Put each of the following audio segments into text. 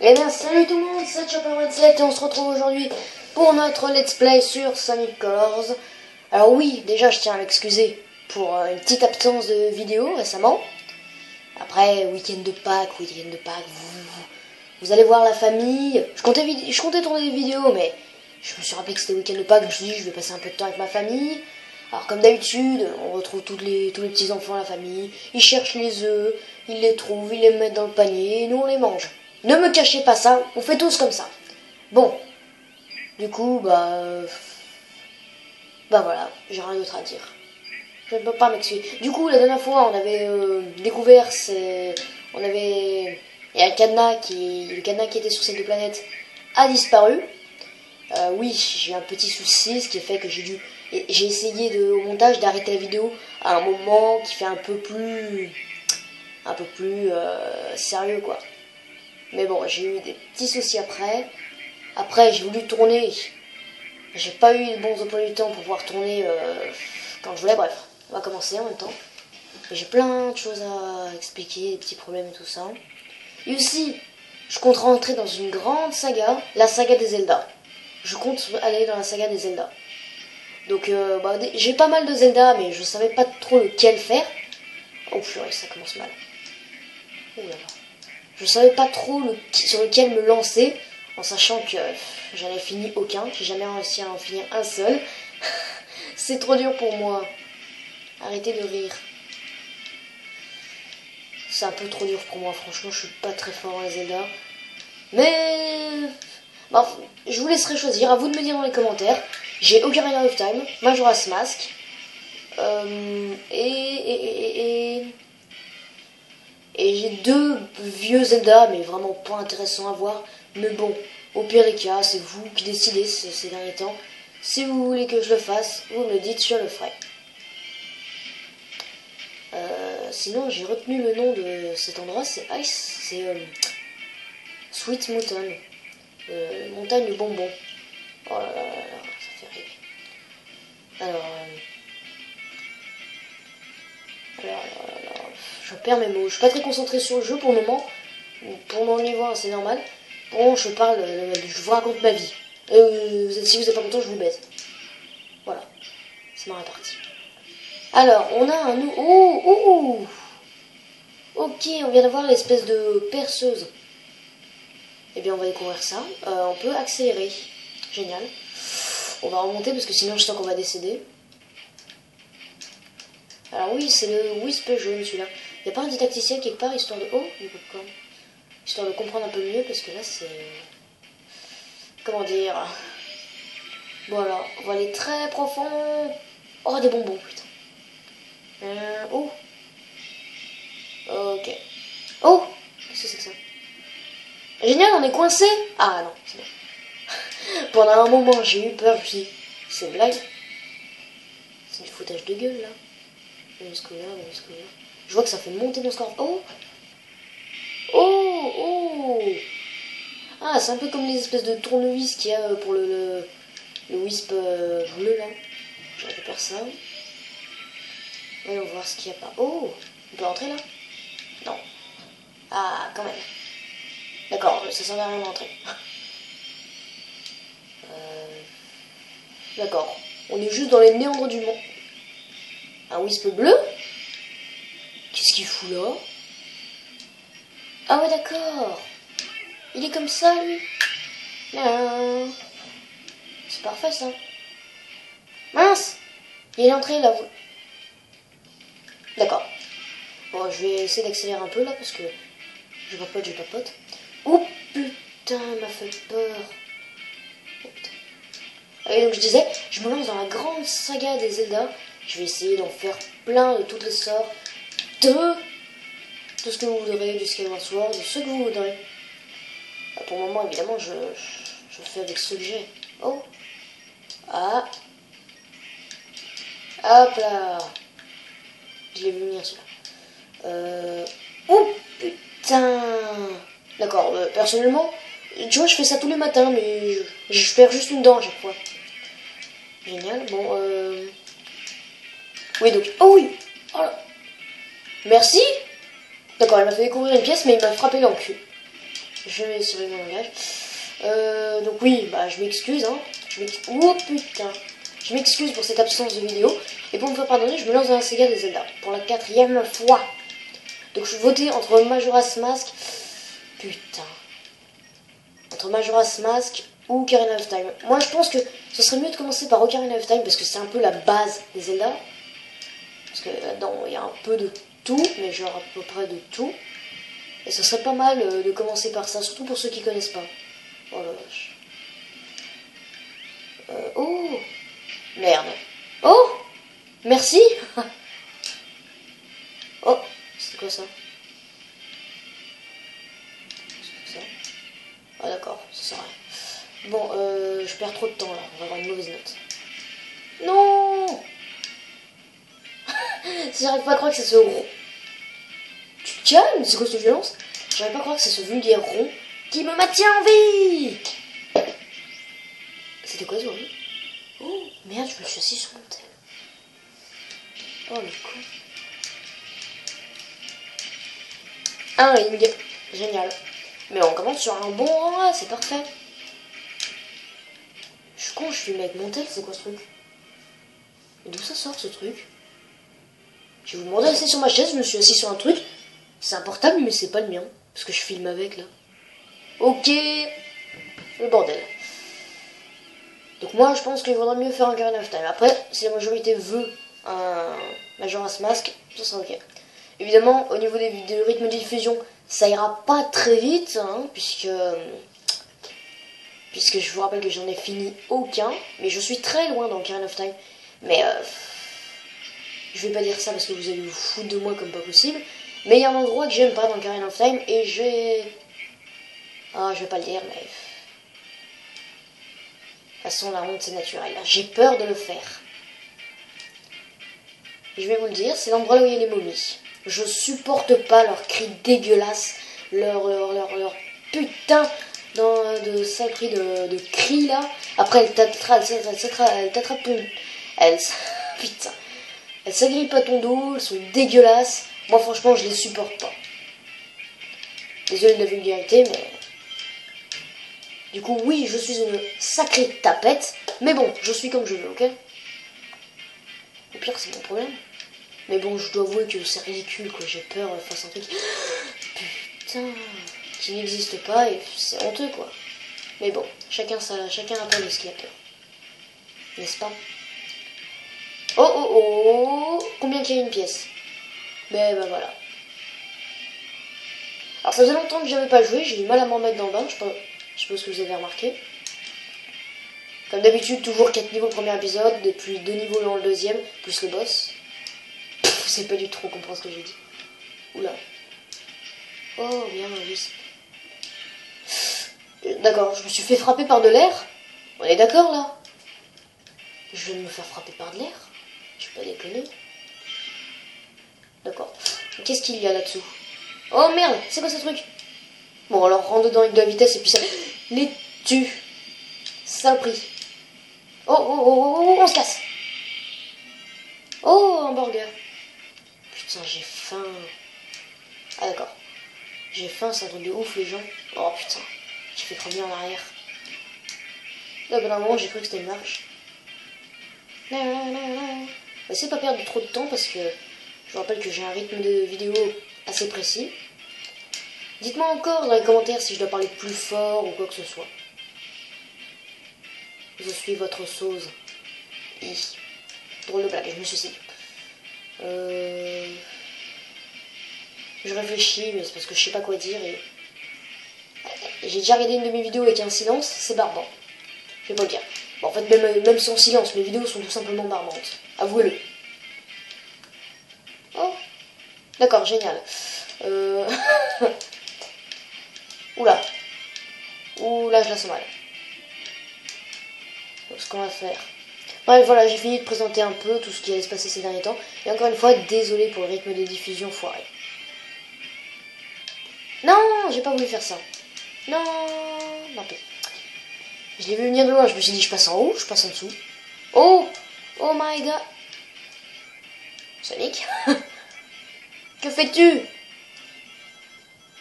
Eh bien salut tout le monde, c'est Chopper27 et on se retrouve aujourd'hui pour notre let's play sur Sonic Colors. Alors oui, déjà je tiens à m'excuser pour une petite absence de vidéo récemment. Après, week-end de Pâques, vous allez voir la famille. Je comptais tourner des vidéos, mais je me suis rappelé que c'était week-end de Pâques, je me suis dit je vais passer un peu de temps avec ma famille. Alors comme d'habitude, on retrouve tous les petits enfants de la famille, ils cherchent les œufs, ils les trouvent, ils les mettent dans le panier et nous on les mange. Ne me cachez pas ça, on fait tous comme ça. Bon, du coup, bah voilà, j'ai rien d'autre à dire. Je ne peux pas m'excuser. Du coup, la dernière fois, on avait découvert, il y a le cadenas qui était sur ces deux planètes a disparu. Oui, j'ai eu un petit souci, ce qui fait que j'ai essayé au montage d'arrêter la vidéo à un moment qui fait un peu plus sérieux quoi. Mais bon, j'ai eu des petits soucis après. Après, j'ai voulu tourner. J'ai pas eu le bon emploi du temps pour pouvoir tourner quand je voulais. Bref, on va commencer en même temps. J'ai plein de choses à expliquer, des petits problèmes et tout ça. Et aussi, je compte rentrer dans une grande saga, la saga des Zelda. Je compte aller dans la saga des Zelda. Donc, j'ai pas mal de Zelda, mais je savais pas trop lequel faire. Oh purée, ça commence mal. Oh là là. Je savais pas trop sur lequel me lancer, en sachant que j'en ai fini aucun. J'ai jamais réussi à en finir un seul. C'est trop dur pour moi. Arrêtez de rire. C'est un peu trop dur pour moi, franchement, je suis pas très fort en Zelda. Mais bon, je vous laisserai choisir, à vous de me dire dans les commentaires. J'ai Ocarina of Time, Majora's Mask, et j'ai deux vieux Zelda, mais vraiment pas intéressants à voir. Mais bon, au pire des cas, c'est vous qui décidez ces derniers temps. Si vous voulez que je le fasse, vous me le dites, je le ferai. Sinon, j'ai retenu le nom de cet endroit, c'est Ice, c'est Sweet Mountain, montagne de bonbons. Oh là là là là, ça fait rêver. Alors, je perds mes mots. Je suis pas très concentré sur le jeu pour le moment. Pour mon niveau, c'est normal. Bon, je vous raconte ma vie. Si vous n'êtes pas content, je vous baise. Voilà, c'est ma répartie. Alors, on a un nous. Oh. Ok, on vient d'avoir l'espèce de perceuse. Eh bien, on va découvrir ça. On peut accélérer. Génial. On va remonter parce que sinon je sens qu'on va décéder. Alors oui, c'est le Wisp jaune celui-là. Il n'y a pas un didacticien quelque part, histoire de... Oh, du popcorn. Histoire de comprendre un peu mieux, parce que là c'est... Comment dire... Voilà, on va aller très profond. Oh, des bonbons, putain. Oh. Ok. Oh, qu'est-ce que c'est que ça? Génial, on est coincé. Ah non, c'est bon. Pendant un moment, j'ai eu peur, je me suis dit, c'est une blague. C'est du foutage de gueule, là. Je vois que ça fait monter mon score. Oh. Ah, c'est un peu comme les espèces de tournevis qu'il y a pour le Wisp bleu, là. Je récupère ça. Allons voir ce qu'il y a pas. Oh, on peut rentrer, là? Non. Ah, quand même. D'accord, ça sert à rien d'entrer. D'accord. On est juste dans les méandres du monde. Un Wisp bleu? Qu'est-ce qu'il fout là? Ah ouais, d'accord. Il est comme ça, lui. C'est parfait, ça. Mince! Il est entré, là. D'accord. Bon, je vais essayer d'accélérer un peu, là, parce que je papote. Oh, putain, il m'a fait peur. Oh, putain. Et donc, je disais, je me lance dans la grande saga des Zelda. Je vais essayer d'en faire plein de toutes les sortes. De tout ce que vous voudrez, du Skyward Sword, de ce que vous voudrez. Pour le moment, évidemment, je fais avec ce que j'ai. Oh. Ah. Hop là. Je l'ai vu venir, celui-là. Oh, putain. D'accord, personnellement, tu vois, je fais ça tous les matins, mais je perds juste une dent à chaque fois. Génial, bon, oui, donc... Oh oui. Oh là. Merci. D'accord, elle m'a fait découvrir une pièce, mais il m'a frappé dans le cul. Je vais surveiller mon langage. Donc oui, bah je m'excuse, hein. Oh putain. Je m'excuse pour cette absence de vidéo. Et pour me faire pardonner, je me lance dans la saga des Zelda. Pour la 4e fois. Donc je votais entre Majora's Mask. Putain. Entre Majora's Mask ou Ocarina of Time. Moi je pense que ce serait mieux de commencer par Ocarina of Time parce que c'est un peu la base des Zelda. Parce que là-dedans il y a un peu de tout, mais genre à peu près de tout. Et ce serait pas mal de commencer par ça, surtout pour ceux qui connaissent pas. Oh la vache. Oh merde. Oh merci. Oh, c'est quoi ça? C'est ça. Ah d'accord, ça sert à rien. Bon, je perds trop de temps là, on va avoir une mauvaise note. Non. J'arrive pas à croire que c'est ce rond. Tu te calmes, c'est quoi cette violence? J'arrive pas à croire que c'est ce vulgaire rond qui me maintient en vie. C'était quoi ce bruit? Oh merde, je me suis assis sur mon tel. Oh le con. Un ring, génial. Mais on commence sur un bon rang là, c'est parfait. Je suis con, je suis avec mon tel, c'est quoi ce truc? Et d'où ça sort ce truc? Je vais vous demander d'asseoir sur ma chaise, je me suis assis sur un truc. C'est un portable, mais c'est pas le mien. Parce que je filme avec là. Ok. Le bordel. Donc moi, je pense qu'il vaudrait mieux faire un Ocarina of Time. Après, si la majorité veut un Majora's Mask, ça sera ok. Évidemment, au niveau du rythme de diffusion, ça ira pas très vite, hein, puisque je vous rappelle que j'en ai fini aucun. Mais je suis très loin dans Ocarina of Time. Mais je vais pas dire ça parce que vous allez vous foutre de moi comme pas possible. Mais il y a un endroit que j'aime pas dans Ocarina of Time et je vais pas le dire, mais... De toute façon, la honte, c'est naturel. J'ai peur de le faire. Et je vais vous le dire, c'est l'endroit où il y a les momies. Je supporte pas leurs cris dégueulasses, leur putain de sacré de cris là. Après, elle t'attrape, putain. Elles s'agrippent à ton dos, elles sont dégueulasses. Moi, franchement, je les supporte pas. Désolé de la vulgarité, mais... Du coup, oui, je suis une sacrée tapette, mais bon, je suis comme je veux, ok? Au pire, c'est mon problème. Mais bon, je dois avouer que c'est ridicule, quoi. J'ai peur face à un truc... Putain... Qui n'existe pas, et c'est honteux, quoi. Mais bon, chacun a peur de ce qu'il a peur. N'est-ce pas? Oh, oh, oh! Combien qu'il y a une pièce? Ben voilà. Alors, ça faisait longtemps que j'avais pas joué, j'ai eu mal à m'en mettre dans le bain, je sais pas ce que vous avez remarqué. Comme d'habitude, toujours 4 niveaux au premier épisode, depuis 2 niveaux dans le deuxième, plus le boss. Vous savez pas du tout comprendre ce que j'ai dit. Oula. Oh, bien, oui. D'accord, je me suis fait frapper par de l'air. On est d'accord, là? Je vais me faire frapper par de l'air? Je vais pas déconner. D'accord. Qu'est-ce qu'il y a là-dessous? Oh, merde, c'est quoi ce truc? Bon, alors, rentre dedans avec de la vitesse et puis ça... Les tue. Saloperie. Oh, oh, oh, oh, oh, on se casse. Oh, un burger. Putain, j'ai faim. Ah, d'accord. J'ai faim, c'est un truc de ouf, les gens. Oh, putain. J'ai fait trop bien en arrière. Là, ben, à un moment, j'ai cru que c'était une marche. Essayez de pas perdre trop de temps parce que je vous rappelle que j'ai un rythme de vidéo assez précis. Dites-moi encore dans les commentaires si je dois parler plus fort ou quoi que ce soit. Je suis votre sauce. Drôle de blague, je me suis dit. Je réfléchis, mais c'est parce que je sais pas quoi dire. Et... J'ai déjà regardé une de mes vidéos avec un silence, c'est barbant. Je vais pas le dire. Bon, en fait, même sans silence, mes vidéos sont tout simplement barbantes. Avouez-le. Oh, d'accord, génial. Oula. Oula, je la sens mal. Donc, ce qu'on va faire... Bref, voilà, j'ai fini de présenter un peu tout ce qui allait se passer ces derniers temps. Et encore une fois, désolé pour le rythme de diffusion foiré. Non, j'ai pas voulu faire ça. Non, non. Je l'ai vu venir de loin, je me suis dit, je passe en haut, je passe en dessous. Oh, oh my god. Sonic. Que fais-tu?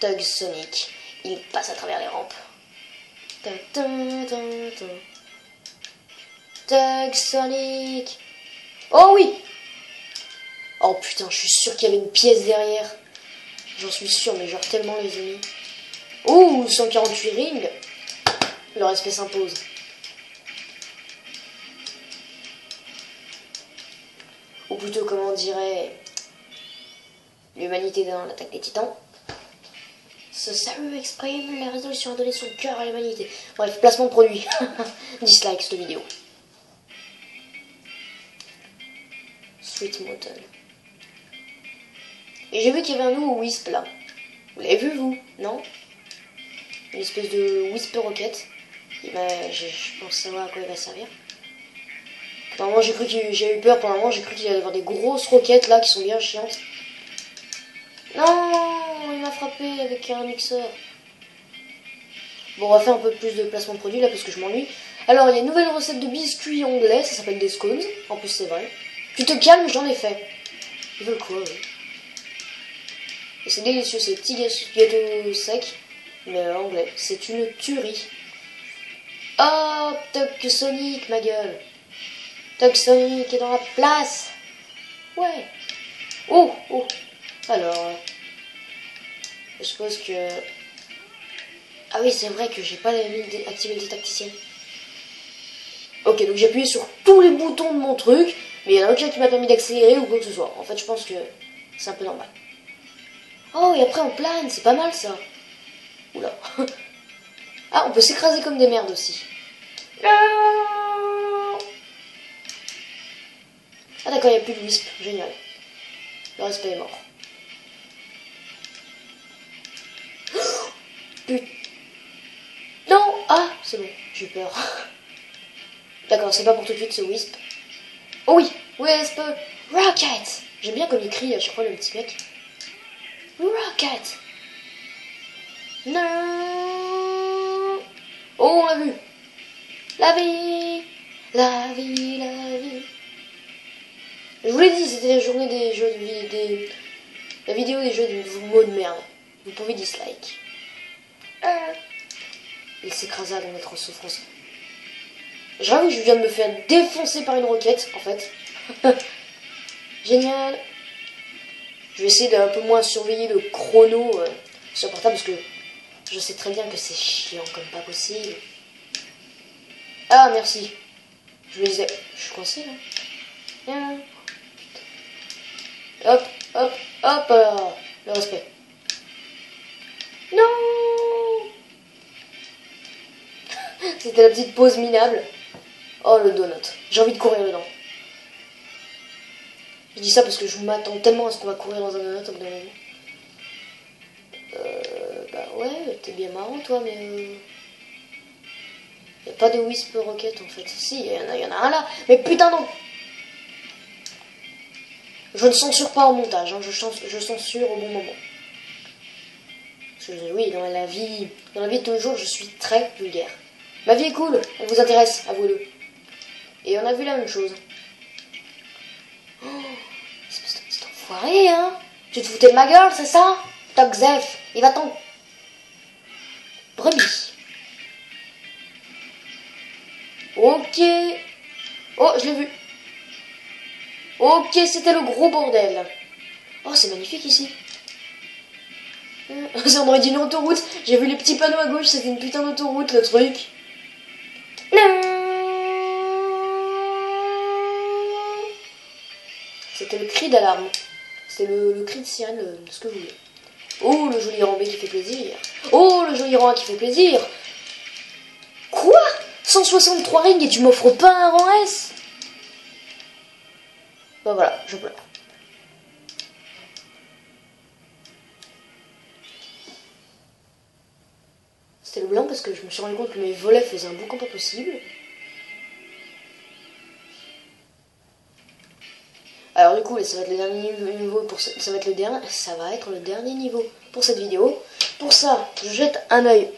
Tug Sonic. il passe à travers les rampes. Tug Sonic. Oh oui. Oh putain, je suis sûr qu'il y avait une pièce derrière. J'en suis sûr, mais genre tellement les amis. Ouh, 148 rings. Le respect s'impose. Ou plutôt, comment on dirait, l'humanité dans l'attaque des titans. Ce salut exprime la résolution à donner son cœur à l'humanité. Bref, placement de produit. Dislike cette vidéo. Sweet Mountain. Et j'ai vu qu'il y avait un nouveau Wisp là. Vous l'avez vu vous? Non? Une espèce de Wisp Rocket. Je pense savoir à quoi il va servir. Pendant j'ai eu peur pendant un moment, j'ai cru qu'il allait y avoir des grosses roquettes là qui sont bien chiantes. Non, il m'a frappé avec un mixeur. Bon, on va faire un peu plus de placement de produit là parce que je m'ennuie. Alors, il y a une nouvelle recette de biscuits anglais, ça s'appelle des scones. En plus, c'est vrai. Tu te calmes, j'en ai fait. Ils veulent quoi, eux? Et c'est délicieux, c'est petits gâteaux secs, mais anglais. C'est une tuerie. Oh, Tug Sonic, ma gueule. Tug Sonic est dans la place. Ouais. Oh, oh. Alors, je suppose que... Ah oui, c'est vrai que j'ai pas activé le tacticien. Ok, donc j'ai appuyé sur tous les boutons de mon truc, mais il y en a aucun qui m'a permis d'accélérer ou quoi que ce soit. En fait, je pense que c'est un peu normal. Oh, et après on plane, c'est pas mal ça. Oula. Ah, on peut s'écraser comme des merdes aussi. Ah d'accord, il n'y a plus de wisp, génial. Le respect est mort. Putain. Non. Ah, c'est bon, j'ai peur. D'accord, c'est pas pour tout de suite ce wisp. Oh oui, wisp rocket. J'aime bien comme il crie à chaque fois le petit mec. Rocket. Non. Oh, on l'a vu. La vie, la vie, la vie. Je vous l'ai dit, c'était la journée des jeux de vie, la vidéo des jeux de mots de merde. Vous pouvez dislike. Il s'écrasa dans notre souffrance. J'avoue que je viens de me faire défoncer par une roquette, en fait. Génial. Je vais essayer d'un peu moins surveiller le chrono sur le portable parce que je sais très bien que c'est chiant comme pas possible. Ah, merci. Je me disais, je suis coincé là. Hop, hop, hop, le respect. Non. C'était la petite pause minable. Oh, le donut. J'ai envie de courir dedans. Je dis ça parce que je m'attends tellement à ce qu'on va courir dans un donut au bout d'un moment. Bah ouais, t'es bien marrant toi, mais... Y a pas de Wisp Rocket en fait. Si, y en a un là. Mais putain non. Je ne censure pas au montage, hein. Je censure au bon moment. Parce que, oui, dans la vie de tous les jours, je suis très vulgaire. Ma vie est cool, elle vous intéresse, avouez-le. Et on a vu la même chose. Oh, espèce de petit enfoiré, hein. Tu te foutais de ma gueule, c'est ça? Toc Zef, il va t'en... Brebis. Ok. Oh, je l'ai vu. Ok, c'était le gros bordel. Oh, c'est magnifique ici. Ça aurait dit une autoroute. J'ai vu les petits panneaux à gauche, c'était une putain d'autoroute, le truc. C'était le cri d'alarme. C'était le cri de sirène, ce que vous voulez. Oh, le joli rang B qui fait plaisir. Oh, le joli rang A qui fait plaisir. Quoi? 163 rings et tu m'offres pas un rang S? Bah voilà, je pleure. C'était le blanc parce que je me suis rendu compte que mes volets faisaient un boucan pas possible. Alors du coup, ça va être le dernier niveau pour ça va être le dernier niveau pour cette vidéo. Pour ça, je jette un œil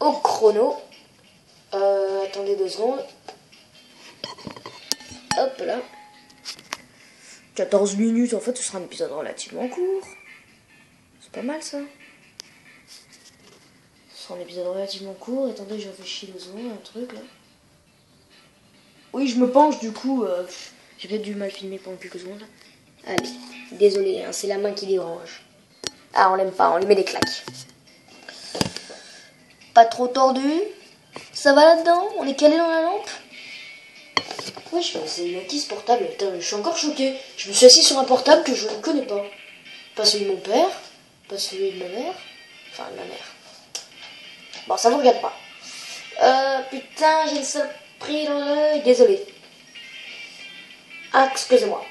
au chrono. Attendez 2 secondes. Hop là. 14 minutes, en fait, ce sera un épisode relativement court. C'est pas mal ça. un épisode relativement court. Attendez, je réfléchis 2 secondes, un truc là. Oui, je me penche du coup. J'ai peut-être du mal filmer pendant quelques secondes. Allez, désolé, hein, c'est la main qui dérange. Ah, on l'aime pas, on lui met des claques. Pas trop tordu. Ça va là-dedans? On est calé dans la lampe? Wesh, c'est une acquise portable. Putain, je suis encore choqué. Je me suis assis sur un portable que je ne connais pas. Pas celui de mon père, pas celui de ma mère. Enfin, de ma mère. Bon, ça vous regarde pas. Putain, j'ai le seul prix dans l'œil. Désolé. Ah, excusez-moi.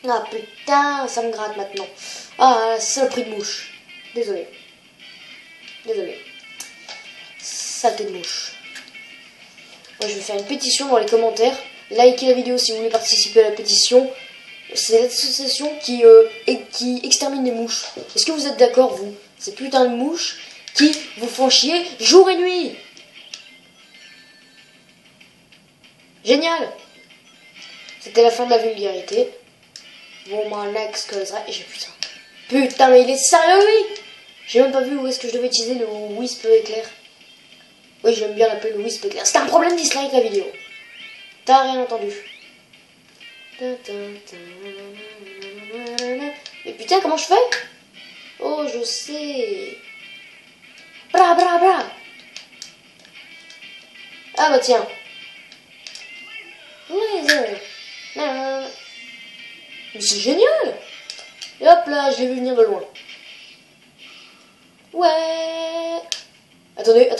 Ah, putain, ça me gratte maintenant. Ah, seul prix de mouche. Désolé. Désolé. Saleté de mouche. Moi, je vais faire une pétition dans les commentaires. Likez la vidéo si vous voulez participer à la pétition. C'est l'association qui extermine les mouches. Est-ce que vous êtes d'accord, vous? Ces putains de mouches qui vous font chier jour et nuit. Génial. C'était la fin de la vulgarité. Bon, mon ex que ça. Et j'ai putain. Putain, mais il est sérieux, lui? J'ai même pas vu où est-ce que je devais utiliser le Wisp éclair. Oui, j'aime bien l'appeler le Wisp éclair. C'était un problème dislike la vidéo. T'as rien entendu. Mais putain, comment je fais? Oh, je sais. Bra, bra, bra. Ah bah tiens. Mais c'est génial. Et hop là, je l'ai vu venir de loin. Ouais. Attendez,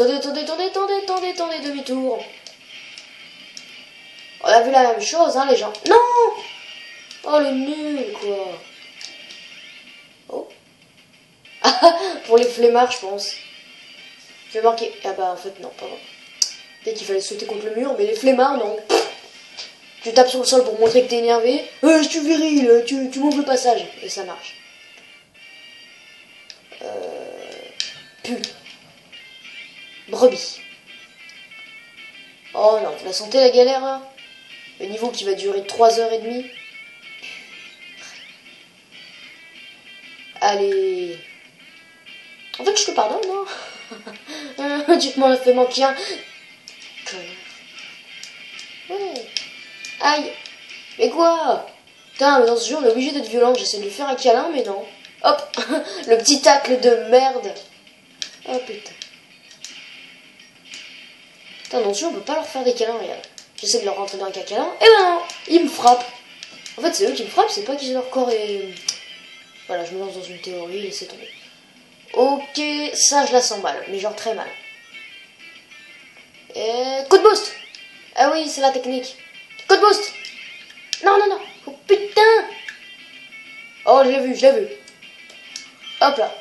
demi-tour. On a vu la même chose, hein, les gens. Non. Oh, le nul, quoi. Oh. Pour les flemmards, je pense. Je vais marquer. Ah bah, en fait, non, pardon. Peut-être qu'il fallait sauter contre le mur, mais les flemmards, non. Tu tapes sur le sol pour montrer que t'es énervé. Je suis viril, tu m'ouvres le passage. Et ça marche. Pub. Brebis. Oh non, la santé, la galère, là. Le niveau qui va durer 3h30. Allez. En fait, je te pardonne, non? Tu m'en as fait manquer un. Connard. Ouais. Aïe. Mais quoi? Putain, mais dans ce jeu, on est obligé d'être violent. J'essaie de lui faire un câlin, mais non. Hop. Le petit tacle de merde. Oh putain. Putain, dans ce jeu, on peut pas leur faire des câlins, regarde. J'essaie de leur rentrer dans un câlin. Et ben non, ils me frappent. En fait, c'est eux qui me frappent, c'est pas qu'ils ont leur corps et... Voilà, je me lance dans une théorie, laissez tomber. Ok, ça je la sens mal, mais genre très mal. Et... Coup de boost. Ah oui, c'est la technique. Coup de boost. Non, non, non. Oh putain. Oh, je l'ai vu, je l'ai vu. Hop là.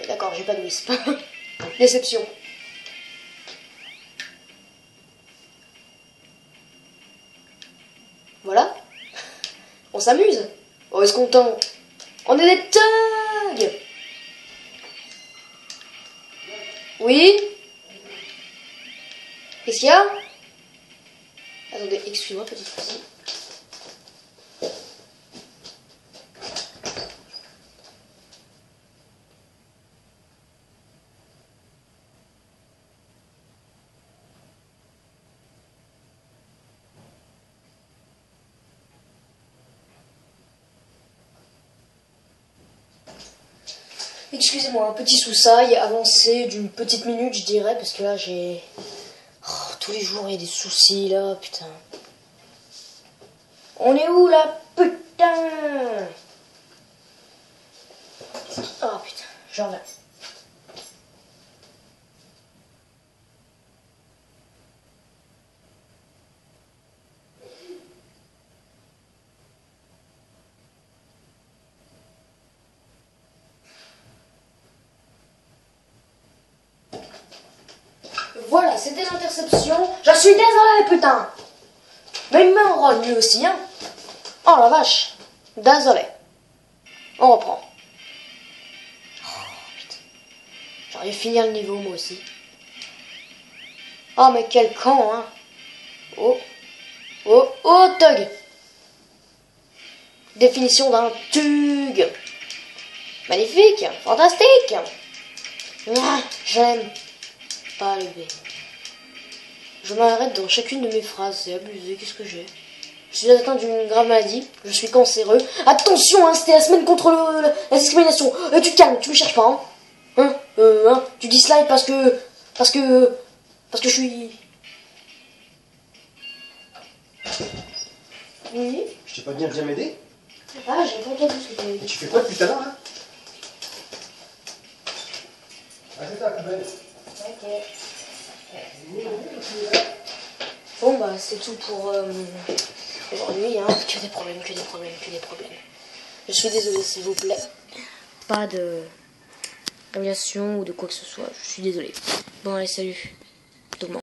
D'accord, j'ai pas de wisp. Déception. Voilà. On s'amuse. Oh, est-ce qu'on tente? On est des thugs. Oui. Qu'est-ce qu'il y a? Attendez, excuse-moi, petite fille. Excusez-moi, un petit soussaille avancé d'une petite minute, je dirais, parce que là, j'ai... Oh, tous les jours, il y a des soucis, là, putain. On est où, là, putain? Oh, putain, j'en reviens. Voilà, c'était l'interception. Je suis désolé, putain. Mais il me met en rôle, lui aussi, hein. Oh, la vache. Désolé. On reprend. Oh, putain. J'aurais fini le niveau, moi aussi. Oh, mais quel camp, hein. Oh. Oh, oh, thug. Définition d'un tug. Magnifique, fantastique. J'aime pas les B. Je m'arrête dans chacune de mes phrases, c'est abusé, qu'est-ce que j'ai? Je suis atteint d'une grave maladie, je suis cancéreux. Attention, hein, c'était la semaine contre la discrimination. Tu te calmes, tu me cherches pas, hein. Tu dislikes parce que je suis... Oui. Je t'ai pas dit viens m'aider? Ah, j'ai pas entendu ce que tu avais dit. Tu fais quoi depuis tout à l'heure, là? Ah, c'est ta poubelle. Ok. Bon, bah, c'est tout pour aujourd'hui, hein. Que des problèmes, que des problèmes, que des problèmes. Je suis désolé, s'il vous plaît. Pas de révélation ou de quoi que ce soit. Je suis désolé. Bon, allez, salut.